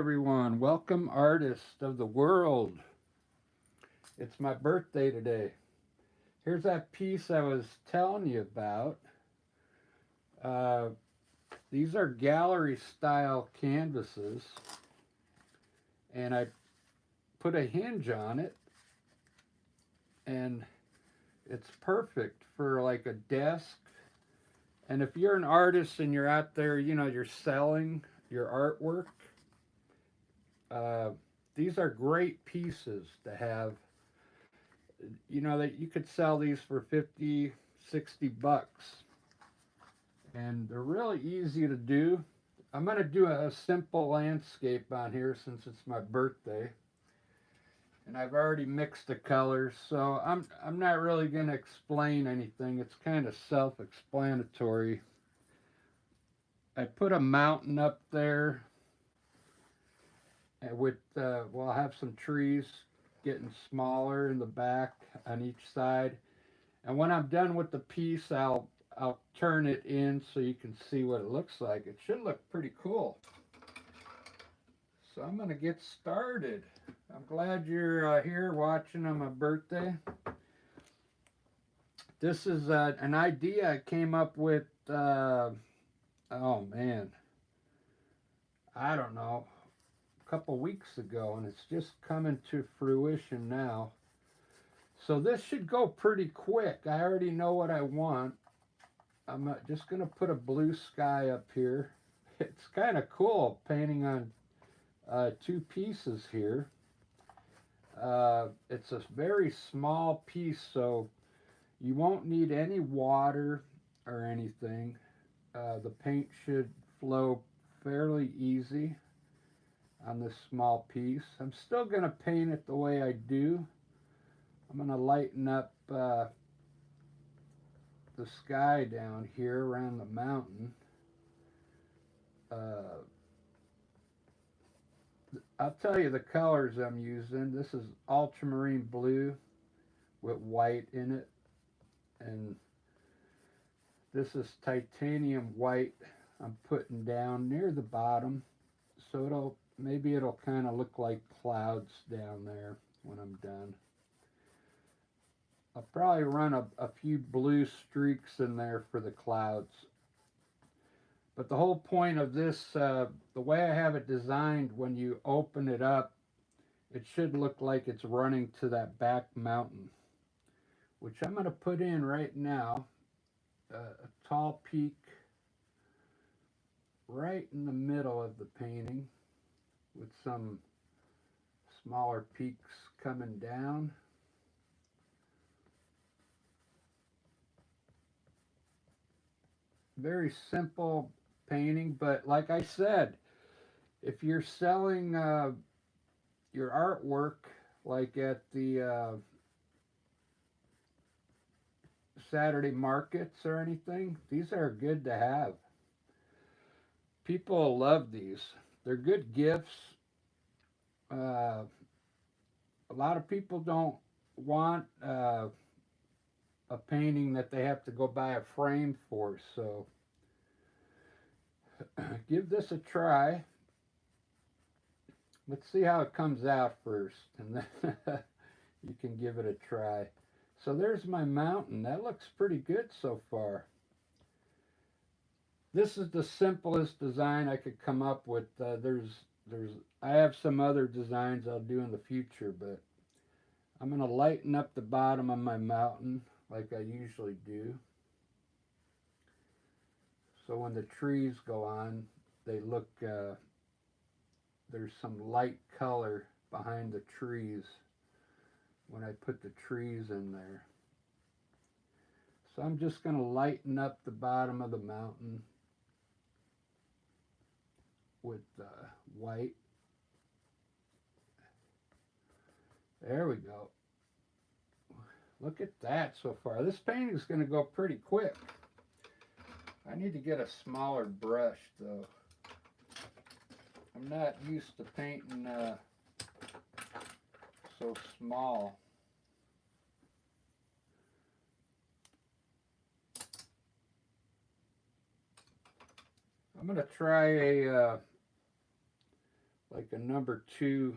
Everyone. Welcome, artists of the world. It's my birthday today. Here's that piece I was telling you about. Uh, these are gallery style canvases, and I put a hinge on it, and it's perfect for like a desk. And if you're an artist and you're out there, you're selling your artwork, uh, these are great pieces to have. That you could sell these for 50, 60 bucks, and they're really easy to do. I'm going to do a simple landscape on here since it's my birthday, and I've already mixed the colors, so I'm not really going to explain anything. It's kind of self-explanatory. I put a mountain up there with I'll have some trees getting smaller in the back on each side. And when I'm done with the piece, I'll turn it in so you can see what it looks like. It should look pretty cool. So I'm gonna get started. I'm glad you're here watching on my birthday. This is an idea I came up with. Oh man, I don't know, a couple weeks ago, and it's just coming to fruition now. So this should go pretty quick. I already know what I want. I'm just going to put a blue sky up here. It's kind of cool painting on two pieces here. It's a very small piece, so you won't need any water or anything. The paint should flow fairly easy on this small piece. I'm still going to paint it the way I do. I'm going to lighten up the sky down here around the mountain. Uh, I'll tell you the colors I'm using. This is ultramarine blue with white in it, and this is titanium white I'm putting down near the bottom, so it'll kind of look like clouds down there when I'm done. I'll probably run a few blue streaks in there for the clouds. But the whole point of this, the way I have it designed, when you open it up, it should look like it's running to that back mountain, which I'm going to put in right now. A tall peak right in the middle of the painting with some smaller peaks coming down. Very simple painting, but like I said, if you're selling your artwork like at the Saturday markets or anything, these are good to have. People love these. They're good gifts. Uh, a lot of people don't want a painting that they have to go buy a frame for, so give this a try. Let's see how it comes out first, and then you can give it a try. So there's my mountain. That looks pretty good so far. This is the simplest design I could come up with. There's I have some other designs I'll do in the future, but I'm going to lighten up the bottom of my mountain like I usually do. So when the trees go on, they look, there's some light color behind the trees when I put the trees in there. So I'm just going to lighten up the bottom of the mountain with white. There we go. Look at that so far. This painting is going to go pretty quick. I need to get a smaller brush though. I'm not used to painting so small. I'm going to try like a number 2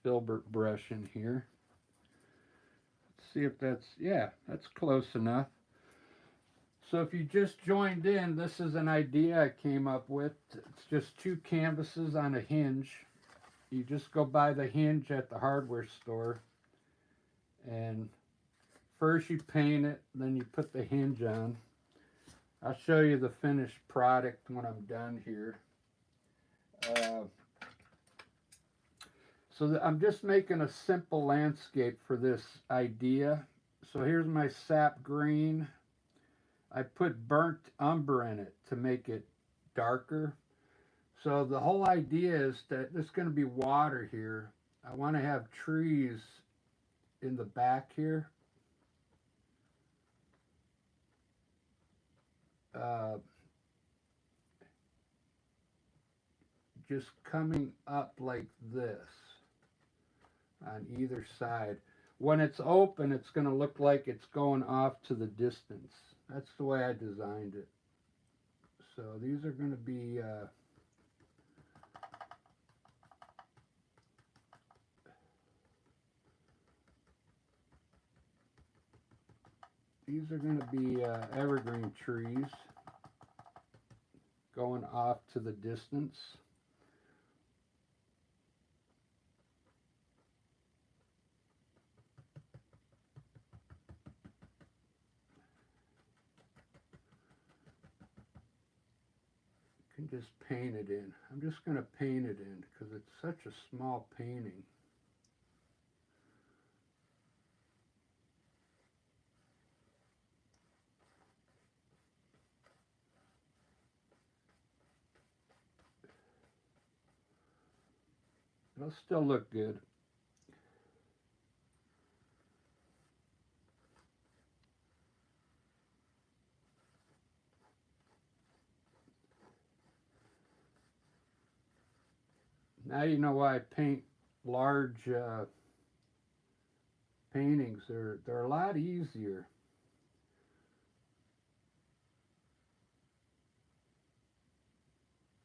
filbert brush in here. Let's see if that's, yeah, that's close enough. So if you just joined in, this is an idea I came up with. It's just 2 canvases on a hinge. You just go buy the hinge at the hardware store, and first you paint it, then you put the hinge on. I'll show you the finished product when I'm done here. I'm just making a simple landscape for this idea. So here's my sap green. I put burnt umber in it to make it darker. So the whole idea is that there's going to be water here. I want to have trees in the back here. Just coming up like this on either side. When it's open, it's going to look like it's going off to the distance. That's the way I designed it. So these are going to be evergreen trees going off to the distance. You can just paint it in. I'm just going to paint it in because it's such a small painting. It'll still look good. Now you know why I paint large paintings. They're a lot easier.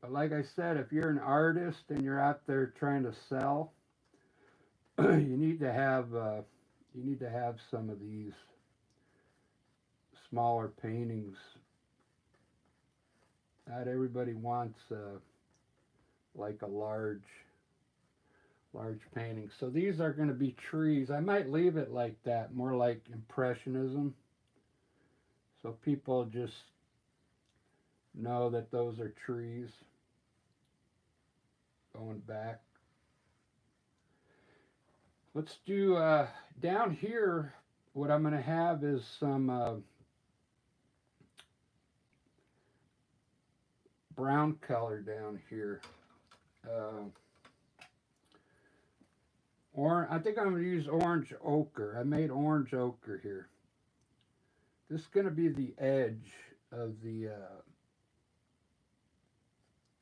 But like I said, if you're an artist and you're out there trying to sell, you need to have some of these smaller paintings. Not everybody wants like a large painting. So these are going to be trees. I might leave it like that, more like Impressionism, so people just know that those are trees going back. Let's do down here. What I'm going to have is some brown color down here. I think I'm going to use orange ochre. I made orange ochre here. This is going to be the edge of the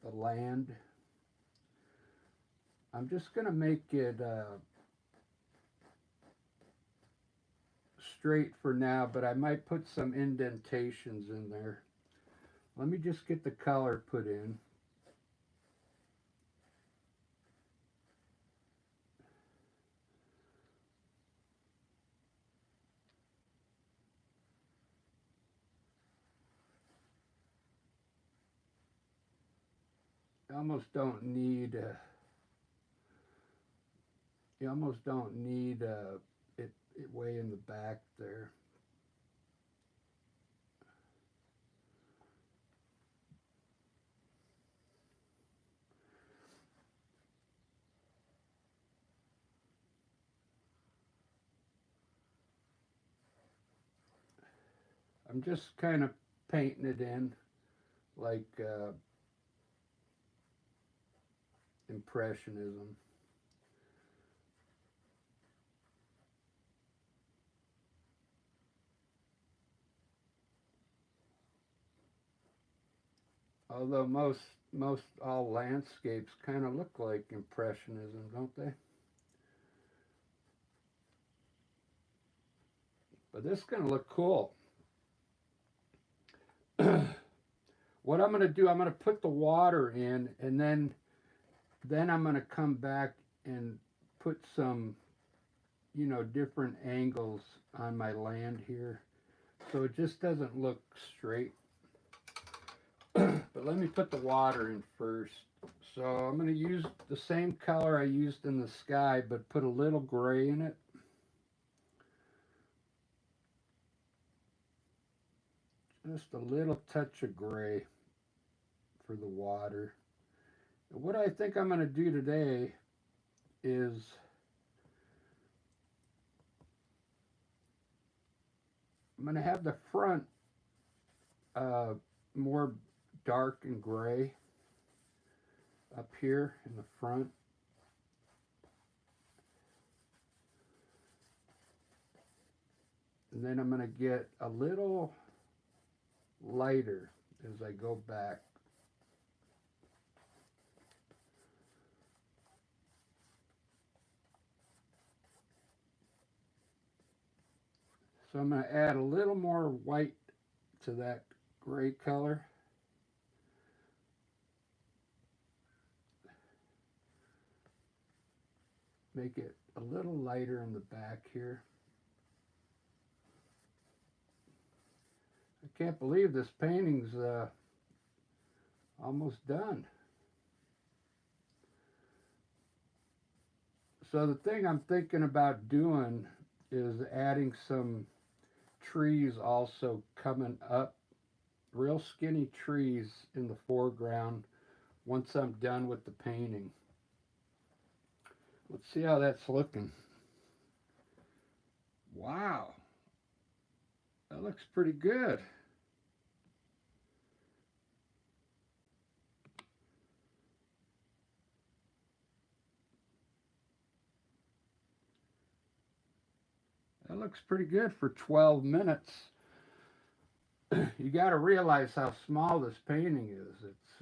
land. I'm just going to make it straight for now, but I might put some indentations in there. Let me just get the color put in. You almost don't need it way in the back there. I'm just kind of painting it in like Impressionism. Although most all landscapes kind of look like Impressionism, don't they? But this is going to look cool. What I'm going to do, I'm going to put the water in, and then Then I'm going to come back and put some, you know, different angles on my land here, so it just doesn't look straight. But let me put the water in first. So I'm going to use the same color I used in the sky, but put a little gray in it. Just a little touch of gray for the water. What I think I'm going to do today is I'm going to have the front more dark and gray up here in the front. And then I'm going to get a little lighter as I go back. So I'm going to add a little more white to that gray color. Make it a little lighter in the back here. I can't believe this painting's almost done. So the thing I'm thinking about doing is adding some trees also coming up, real skinny trees in the foreground once I'm done with the painting. Let's see how that's looking. Wow, that looks pretty good. That looks pretty good for 12 minutes. You got to realize how small this painting is. It's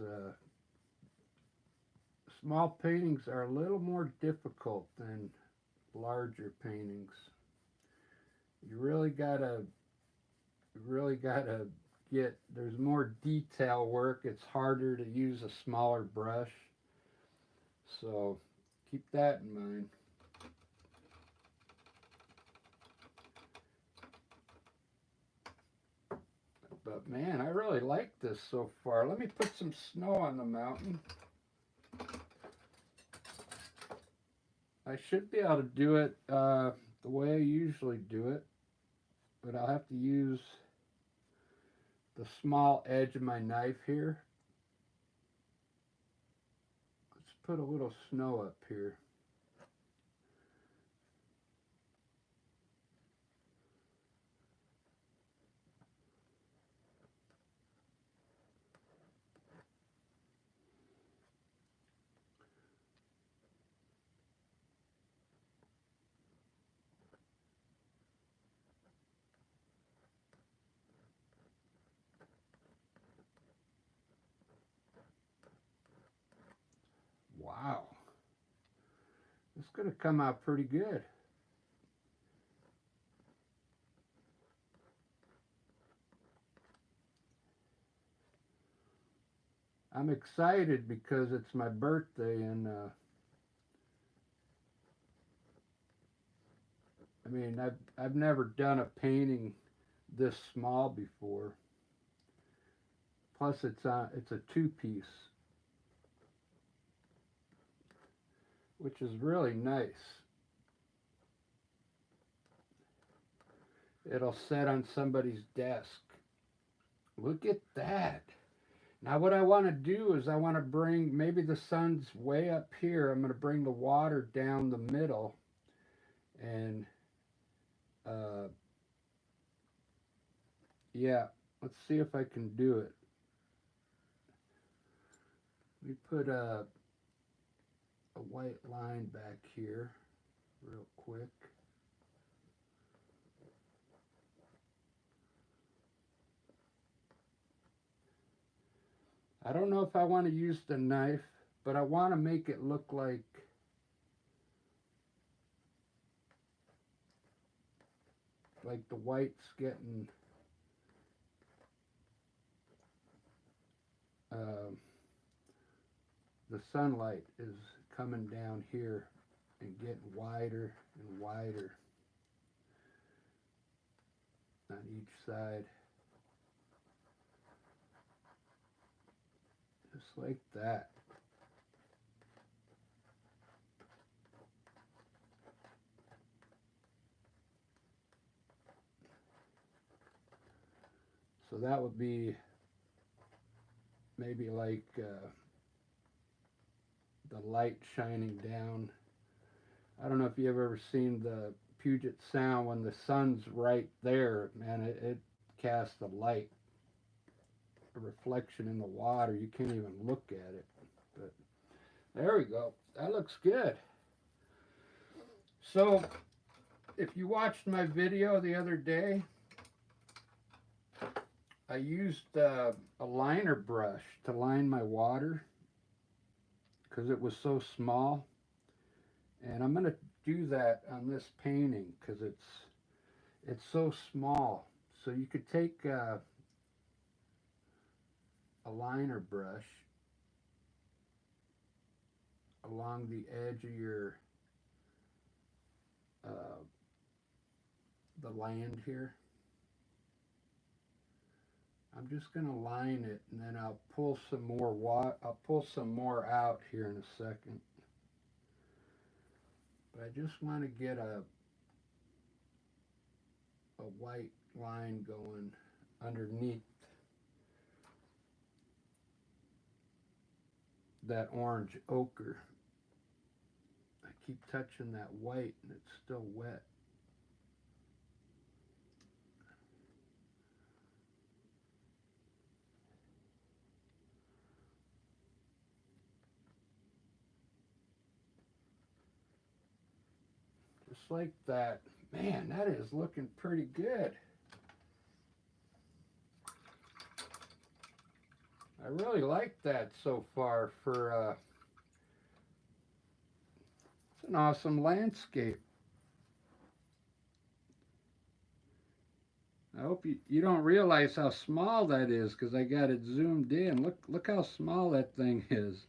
small paintings are a little more difficult than larger paintings. You really gotta get, there's more detail work. It's harder to use a smaller brush. So keep that in mind. But man, I really like this so far. Let me put some snow on the mountain. I should be able to do it the way I usually do it, but I'll have to use the small edge of my knife here. Let's put a little snow up here. Wow, it's going to come out pretty good. I'm excited because it's my birthday, and I mean, I've never done a painting this small before. Plus, it's a two-piece, which is really nice. It'll sit on somebody's desk. Look at that. Now what I want to do is I want to bring, maybe the sun's way up here, I'm going to bring the water down the middle, and yeah, let's see if I can do it. Let me put a white line back here real quick. I don't know if I want to use the knife, but I want to make it look like the white's getting the sunlight is coming down here and getting wider and wider on each side. Just like that. So that would be maybe like the light shining down. I don't know if you've ever seen the Puget Sound when the sun's right there, man, it casts a light, a reflection in the water. You can't even look at it. But there we go. That looks good. So if you watched my video the other day, I used a liner brush to line my water because it was so small. And I'm going to do that on this painting because it's so small. So you could take a liner brush along the edge of your the land here. I'm just going to line it, and then I'll pull some more I'll pull some more out here in a second. But I just want to get a white line going underneath that orange ochre. I keep touching that white and it's still wet. Just like that. Man, that is looking pretty good. I really like that so far for it's an awesome landscape. I hope you don't realize how small that is because I got it zoomed in. Look how small that thing is.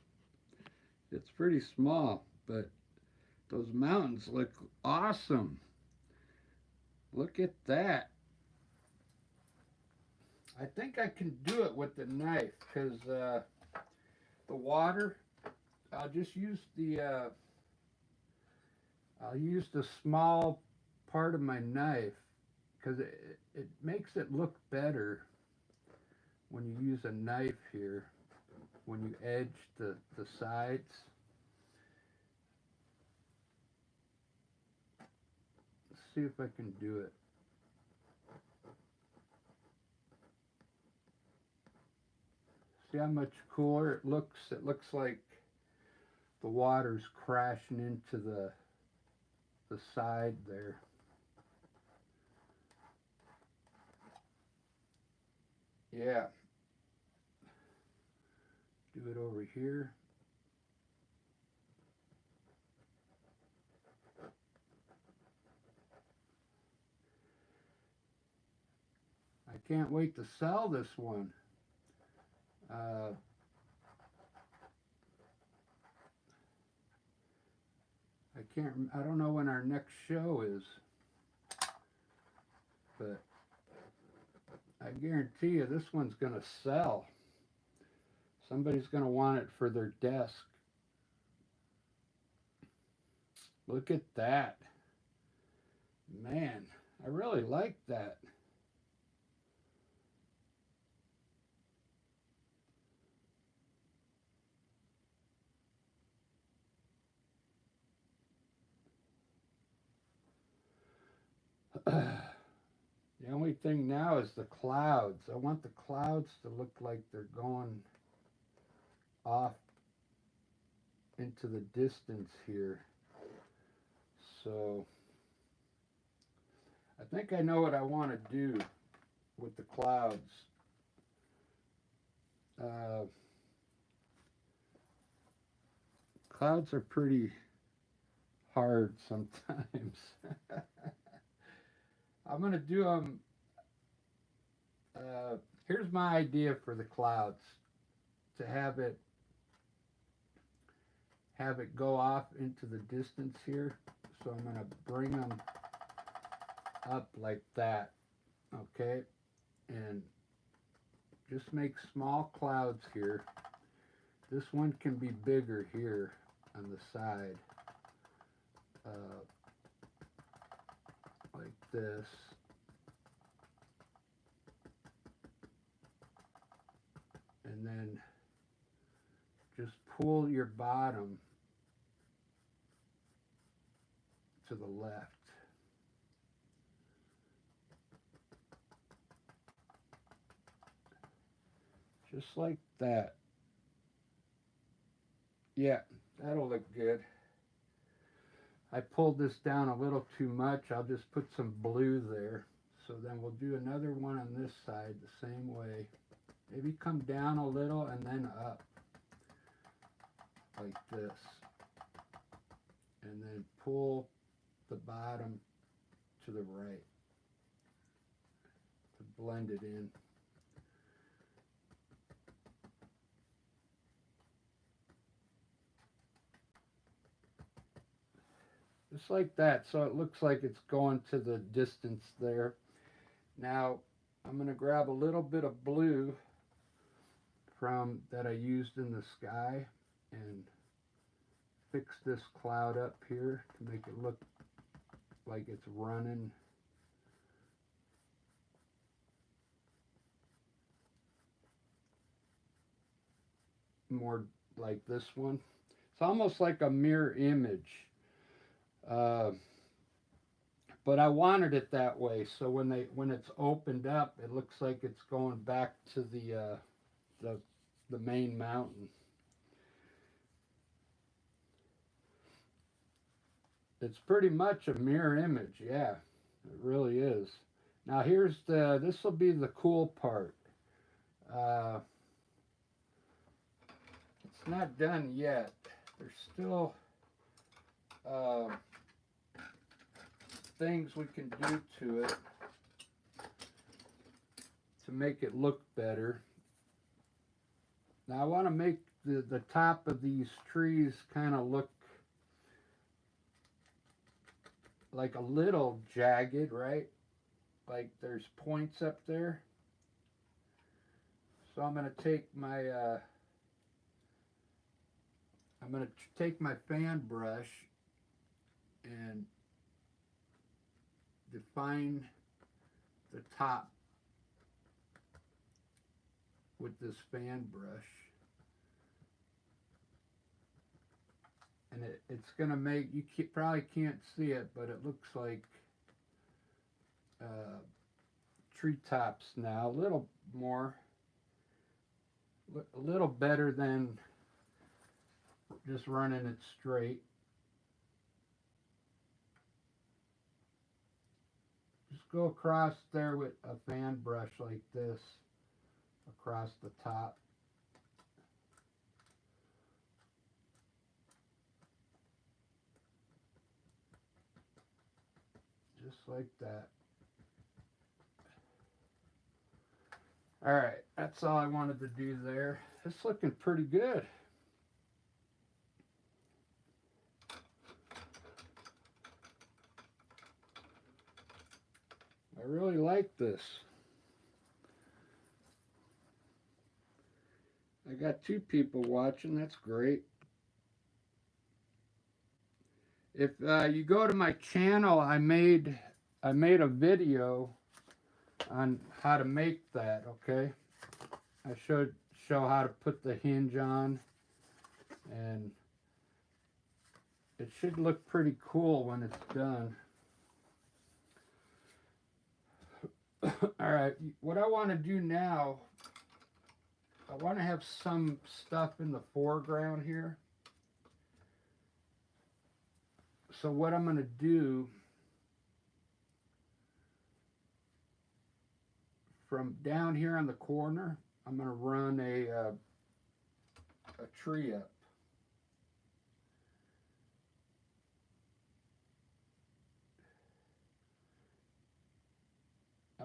It's pretty small, but those mountains look awesome. Look at that. I think I can do it with the knife because the water, I'll just use I'll use the small part of my knife because it makes it look better when you use a knife here, when you edge the sides. Let's see if I can do it. See how much cooler it looks? It looks like the water's crashing into the side there. Yeah. Do it over here. I can't wait to sell this one. I don't know when our next show is, but I guarantee you this one's going to sell. Somebody's going to want it for their desk. Look at that. Man, I really like that. The only thing now is the clouds. I want the clouds to look like they're going off into the distance here. So I think I know what I want to do with the clouds. Clouds are pretty hard sometimes. I'm going to do them. Here's my idea for the clouds. To have it have it go off into the distance here. So I'm going to bring them up like that, okay? And just make small clouds here. This one can be bigger here on the side, like this. And then just pull your bottom to the left. Just like that. Yeah, that'll look good. I pulled this down a little too much. I'll just put some blue there. So then we'll do another one on this side the same way. Maybe come down a little and then up. Like this. And then pull the bottom to the right to blend it in. Just like that, so it looks like it's going to the distance there. Now I'm going to grab a little bit of blue from that I used in the sky and fix this cloud up here to make it look like it's running. More like this one. It's almost like a mirror image. But I wanted it that way, so when it's opened up, it looks like it's going back to the main mountain. It's pretty much a mirror image, yeah, it really is. Now this will be the cool part. It's not done yet. There's still things we can do to it to make it look better. Now I want to make the top of these trees kind of look like a little jagged, right? Like there's points up there. So I'm going to take my fan brush and define the top with this fan brush. And it's going to make, you probably can't see it, but it looks like treetops now. A little more, a little better than just running it straight. Just go across there with a fan brush like this, across the top. Just like that. All right, that's all I wanted to do there. It's looking pretty good. I really like this. I got 2 people watching. That's great. If you go to my channel, I made a video on how to make that. Okay, I show how to put the hinge on, and it should look pretty cool when it's done. All right, what I want to do now, I want to have some stuff in the foreground here. So what I'm going to do, from down here on the corner, I'm going to run a tree up.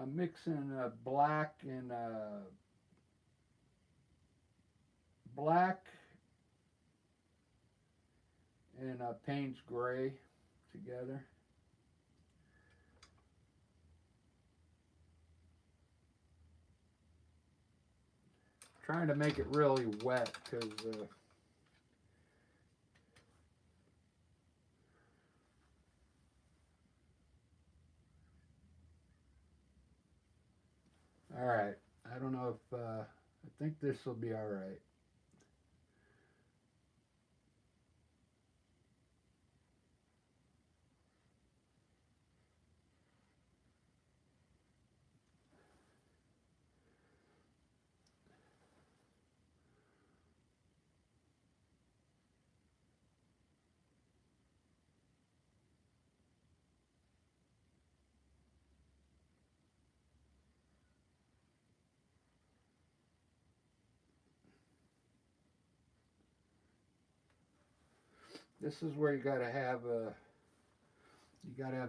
I'm mixing black and black and Payne's Gray together. Trying to make it really wet because all right, I don't know if I think this will be all right. This is where you got to have a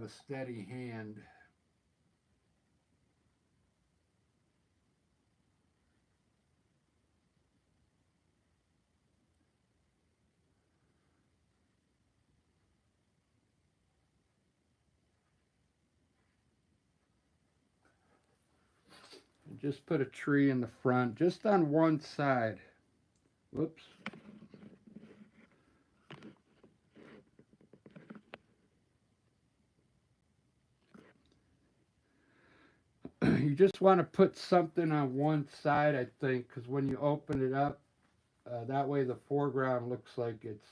steady hand. And just put a tree in the front, just on one side. Whoops. You just want to put something on one side, I think, because when you open it up, that way the foreground looks like it's,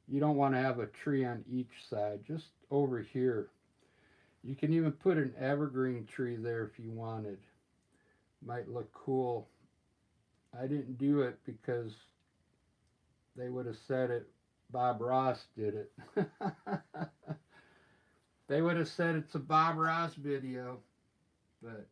you don't want to have a tree on each side, just over here. You can even put an evergreen tree there if you wanted. Might look cool. I didn't do it because they would have said it, Bob Ross did it. They would have said it's a Bob Ross video, but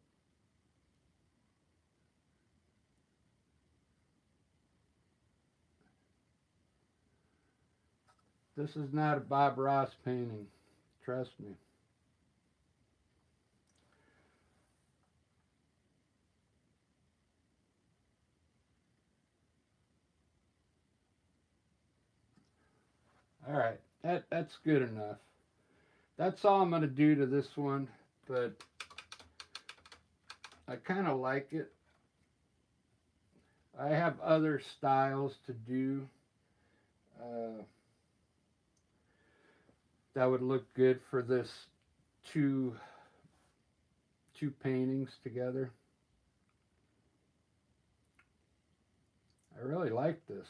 this is not a Bob Ross painting. Trust me. All right, that's good enough. That's all I'm going to do to this one, but I kind of like it. I have other styles to do that would look good for this two paintings together. I really like this.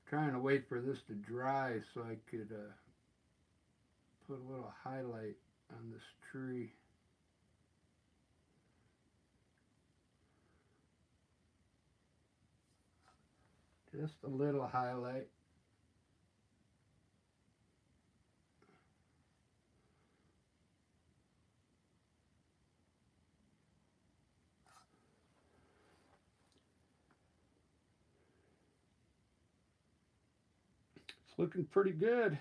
Trying to wait for this to dry so I could put a little highlight on this tree. Just a little highlight. It's looking pretty good.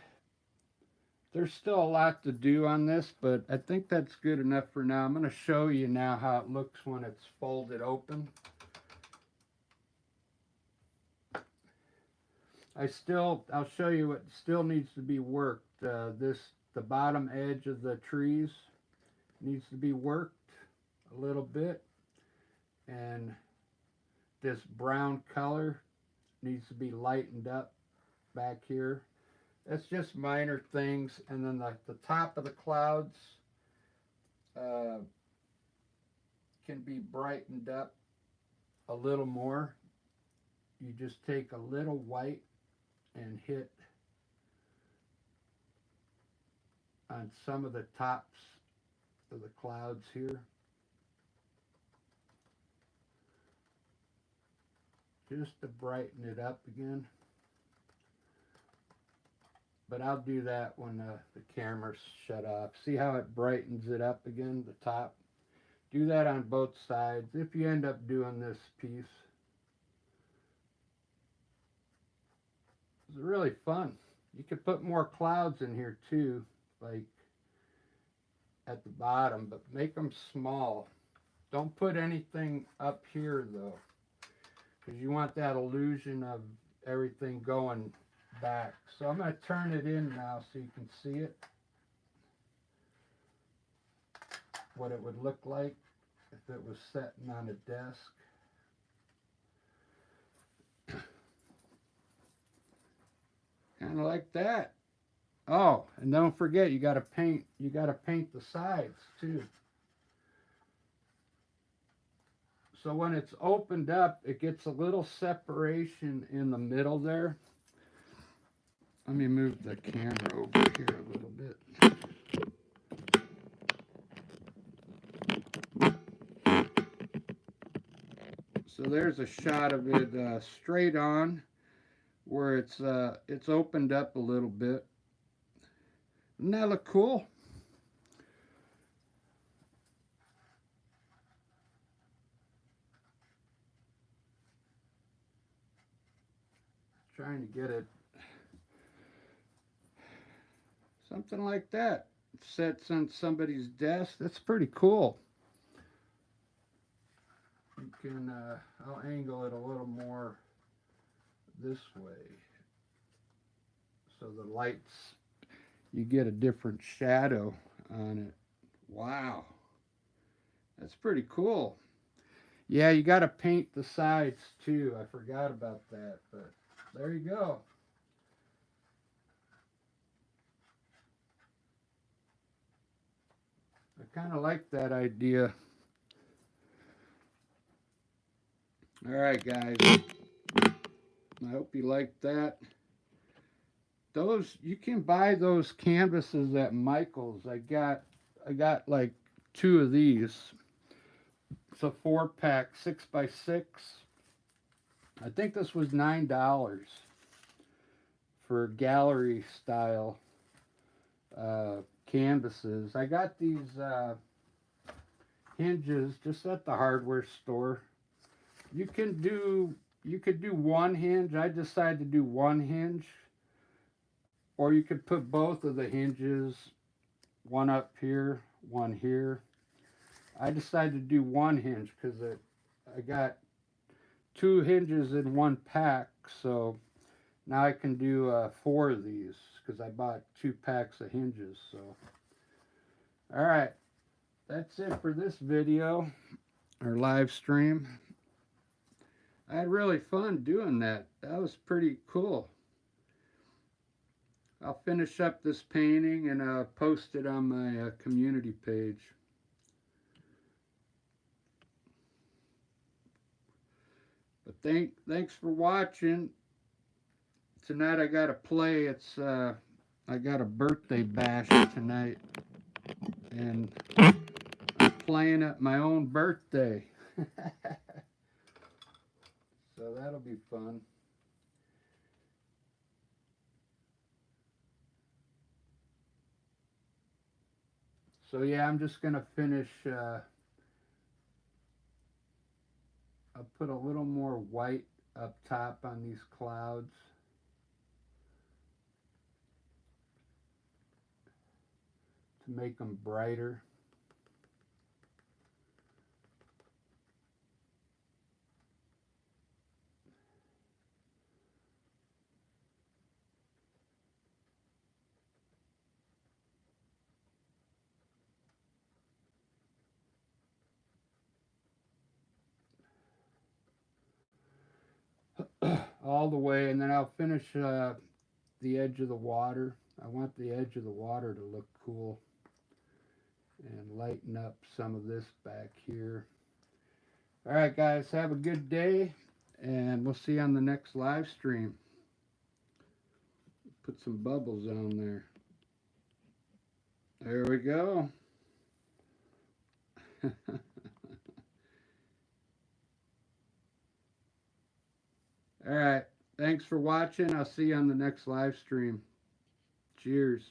There's still a lot to do on this, but I think that's good enough for now. I'm going to show you now how it looks when it's folded open. I'll show you what still needs to be worked. The bottom edge of the trees needs to be worked a little bit, and this brown color needs to be lightened up back here. That's just minor things. And then the top of the clouds can be brightened up a little more. You just take a little white and hit on some of the tops of the clouds here. Just to brighten it up again. But I'll do that when the camera's shut off. See how it brightens it up again, the top? Do that on both sides if you end up doing this piece. It's really fun. You could put more clouds in here too, like at the bottom, but make them small. Don't put anything up here though, because you want that illusion of everything going back. So I'm going to turn it in now so you can see it, what it would look like if it was sitting on a desk. Kind of like that. Oh, and don't forget, you got to paint the sides too. So when it's opened up, it gets a little separation in the middle there. Let me move the camera over here a little bit. So there's a shot of it straight on, where it's opened up a little bit. Doesn't that look cool? Trying to get it something like that. It sits on somebody's desk. That's pretty cool. You can I'll angle it a little more this way, so the lights, you get a different shadow on it. Wow, that's pretty cool. Yeah, you got to paint the sides too. I forgot about that, but there you go. I kind of like that idea. All right, guys. I hope you like that. Those, you can buy those canvases at Michael's. I got like 2 of these. It's a 4-pack, 6x6. I think this was $9 for gallery style canvases. I got these hinges just at the hardware store. You could do one hinge. I decided to do one hinge, or you could put both of the hinges, one up here, one here. I decided to do one hinge because I got 2 hinges in one pack, so now I can do 4 of these because I bought 2 packs of hinges. So, all right, that's it for this video or live stream. I had really fun doing that. That was pretty cool. I'll finish up this painting and post it on my community page. But thanks for watching. Tonight I got to play. I got a birthday bash tonight, and I'm playing at my own birthday. So that'll be fun. So yeah, I'm just gonna finish. I'll put a little more white up top on these clouds. To make them brighter. All the way, and then I'll finish the edge of the water. I want the edge of the water to look cool and lighten up some of this back here. All right, guys, have a good day, and we'll see you on the next live stream. Put some bubbles on there. There we go. All right. Thanks for watching. I'll see you on the next live stream. Cheers.